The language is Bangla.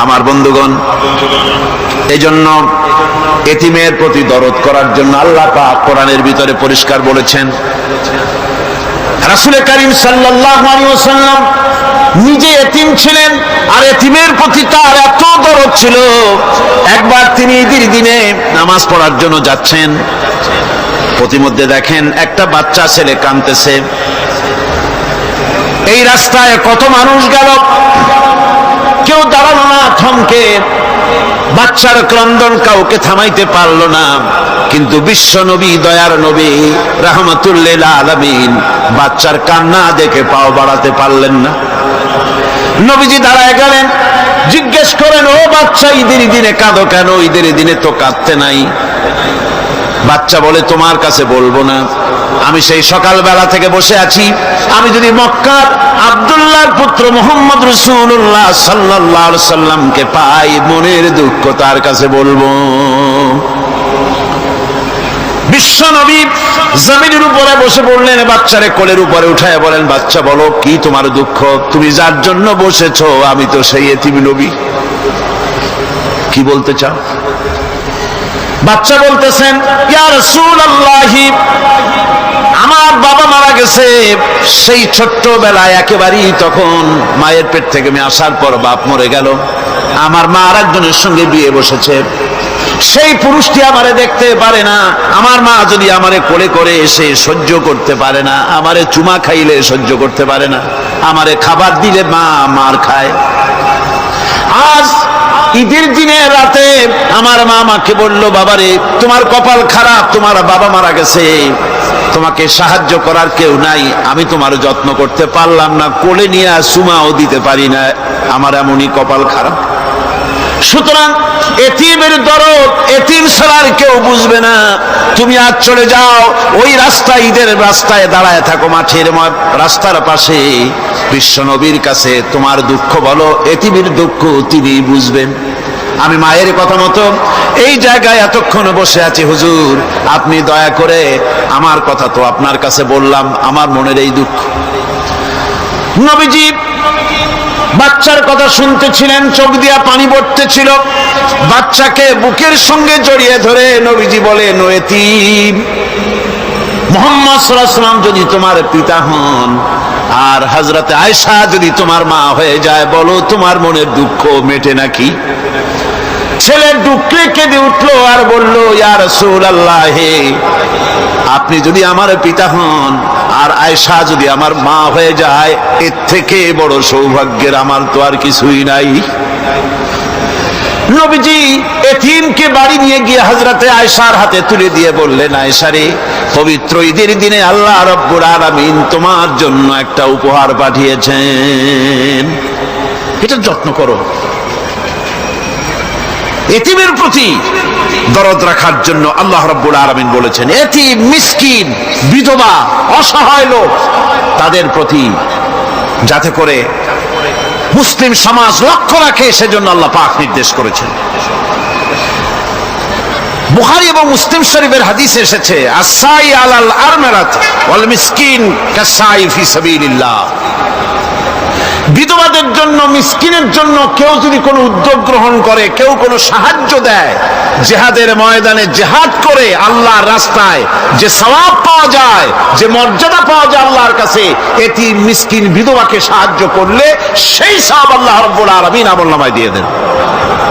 আমার বন্ধুগণ, এজন্য এতিমের প্রতি দরদ করার জন্য আল্লাহ পাক কোরআনের ভিতরে পরিষ্কার বলেছেন। রাসূল করিম সাল্লাল্লাহু আলাইহি ওয়াসাল্লাম নিজে এতিম ছিলেন, আর এতিমের প্রতি তার এত দরদ ছিল, একবার তিনি ঈদের দিনে নামাজ পড়ার জন্য যাচ্ছেন, প্রতিমধ্যে দেখেন একটা বাচ্চা ছেলে কাঁদতেছে। এই রাস্তায় কত মানুষ গেল, কেউ দাঁড়ালো না থমকে, বাচ্চার ক্রন্দন কাউকে থামাইতে পারলো না। কিন্তু বিশ্ব নবী, দয়ার নবী রাহমাতুল লিল আলামিন বাচ্চার কান্না দেখে পাও বাড়াতে পারলেন না। নবীজি দাঁড়ায় গেলেন, জিজ্ঞেস করেন, ও বাচ্চা, ঈদের দিনে কাঁদো কেন? ঈদের দিনে তো কাঁদতে নাই। বাচ্চা বলে, তোমার কাছে বলবো না, আমি সেই সকালবেলা থেকে বসে আছি, আমি যদি মক্কার আব্দুল্লাহর পুত্র মুহাম্মদ রাসূলুল্লাহ সাল্লাল্লাহু আলাইহি সাল্লামকে পাই, মনের দুঃখ তার কাছে বলবো। বিশ্ব নবী জমিনের উপরে বসে পড়লেন, বাচ্চারে কোলের উপরে উঠায় বলেন, বাচ্চা বলো কি তোমার দুঃখ? তুমি যার জন্য বসেছো আমি তো সেই এতিম নবী, কি বলতে চাও? বাচ্চা বলতেছেন, ইয়া রাসূলুল্লাহ, আমার বাবা মারা গেছে, সেই ছোট্টবেলায় একেবারেই তখন মায়ের পেট থেকে আমি আসার পর বাপ মরে গেল, আমার মা আর একজনের সঙ্গে বিয়ে বসেছে, সেই পুরুষটি আমারে দেখতে পারে না, আমার মা যদি আমারে কোলে করে এসে সহ্য করতে পারে না, আমারে চুমা খাইলে সহ্য করতে পারে না, আমারে খাবার দিলে মা মার খায়। আজ ঈদের দিনে রাতে আমার মা আমাকে বললো, বাবারে তোমার কপাল খারাপ, তোমার বাবা মারা গেছে, তোমাকে সাহায্য করার কেউ নাই, আমি তোমার যত্ন করতে পারলাম না, কোলে নিয়ে চুমাও দিতে পারি না, আমার এমনই কপাল খারাপ। সুতরাং এতিমের দরদ এতিম ছাড়ার কেউ বুঝবে না। তুমি আজ চলে যাও, ওই রাস্তায়, ঈদের রাস্তায় দাঁড়ায় থাকো, মাঠের রাস্তার পাশে, বিশ্ব নবীর কাছে তোমার দুঃখ বলো, এতিমের দুঃখ তিনি বুঝবেন। আমি মায়ের কথা মতো এই জায়গায় এতক্ষণ বসে আছি, হুজুর আপনি দয়া করে, আমার কথা তো আপনার কাছে বললাম, আমার মনের এই দুঃখ। নবীজি বাচ্চার কথা শুনতেছিলেন, চোখ দিয়া পানি পড়তেছিল, বাচ্চাকে বুকের সঙ্গে জড়িয়ে ধরে নবীজি বলেন, ও এতিম, মুহাম্মদ সাল্লাল্লাহু আলাইহি ওয়াসাল্লাম যদি তোমার পিতা হন আর হযরতে আয়েশা যদি তোমার মা হয়ে যায়, বলো তোমার মনের দুঃখ মেটে নাকি? ছেলে ডুকরে কেঁদে উঠলো আর বলল, ইয়া রাসূলুল্লাহ, আপনি যদি আমার পিতা হন আর আয়েশা যদি আমার মা হয়ে যায়, এর থেকে বড় সৌভাগ্যের আমার তো আর কিছুই নাই। নবীজি এতিমকে বাড়ি নিয়ে গিয়ে হযরতে আয়েশার হাতে তুলে দিয়ে বললেন, আয়েশা রে, পবিত্র ঈদের দিনে আল্লাহ রাব্বুল আলামিন তোমার জন্য একটা উপহার পাঠিয়েছেন, এটা যত্ন করো। এতিমের প্রতি দরদ রাখার জন্য আল্লাহ রাব্বুল আলামিন বলেছেন, এতিম, মিসকিন, বিধবা, অসহায় লোক, তাদের প্রতি যাতে করে মুসলিম সমাজ লক্ষ্য রাখে, সেজন্য আল্লাহ পাক নির্দেশ করেছেন। বুখারী এবং মুসলিম শরীফের হাদিসে এসেছে, আস-সাই আলাল আরমালাত ওয়াল মিসকিন কাস-সাই ফি সাবিলিল্লাহ। বিধবাদের জন্য, মিসকিনের জন্য কেউ যদি কোনো উদ্যোগ গ্রহণ করে, কেউ কোনো সাহায্য দেয়, জিহাদের ময়দানে জিহাদ করে আল্লাহর রাস্তায় যে সওয়াব পাওয়া যায়, যে মর্যাদা পাওয়া যায় আল্লাহর কাছে, এতিম, মিসকিন, বিধবাকে সাহায্য করলে সেই সওয়াব আল্লাহ রাব্বুল আলামিন আমলনামায় দিয়ে দেন।